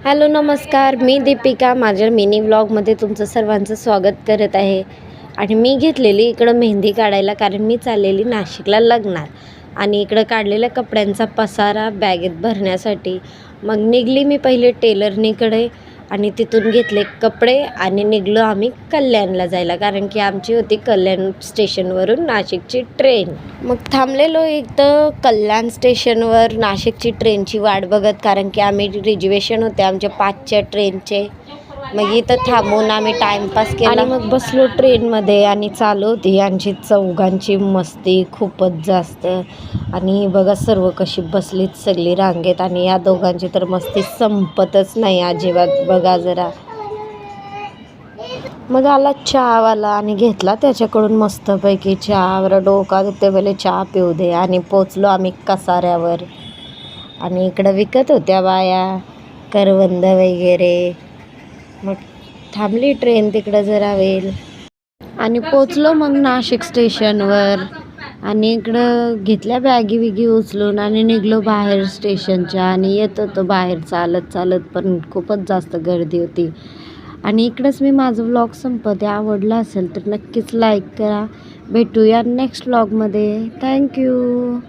Hello नमस्कार, मी दीपिका माझ्या mini व्लॉगमध्ये तुमचं सर्वांचं स्वागत करत आहे. आणि मी घेतलेली इकडं मेहंदी काढायला, कारण मी चाललेली नाशिकला लग्नात आणि इकडं काढलेल्या कपड्यांचा पसारा बॅगेत भरण्यासाठी. मग निघली मी पहिले टेलरनीकडे आणि तिथून घेतले कपडे आणि निघलो आम्ही कल्याणला जायला, कारण की आमची होती कल्याण स्टेशनवरून नाशिकची ट्रेन. मग थांबलेलो इथं कल्याण स्टेशनवर नाशिकची ट्रेनची वाट बघत, कारण की आम्ही रिजर्वेशन होते आमच्या 5च्या ट्रेनचे. मग इथं थांबून आम्ही टाईमपास केला आणि मग बसलो ट्रेनमध्ये आणि चालू होती यांची चौघांची मस्ती खूपच जास्त. आणि बघा सर्व कशी बसलीत सगळी रांगेत, आणि या दोघांची तर मस्ती संपतच नाही अजिबात. बघा जरा. मग आला चहावाला आणि घेतला त्याच्याकडून मस्तपैकी चहा. बरं डोका दुखते, पहिले चहा पिऊ दे. आणि पोचलो आम्ही कसाऱ्यावर आणि इकडं विकत होत्या बाया करवंद वगैरे. मग थांबली ट्रेन तिकडं जरा वेळ आणि पोचलो मग नाशिक स्टेशनवर. आणि इकडं घेतल्या बॅगी विगी उचलून आणि निघलो बाहेर स्टेशनच्या. आणि येत होतो बाहेर चालत चालत, पण खूपच जास्त गर्दी होती. आणि इकडंच मी माझं व्लॉग संपवते. आवडला असेल तर नक्कीच लाईक करा. भेटूया नेक्स्ट व्लॉगमध्ये. थँक्यू.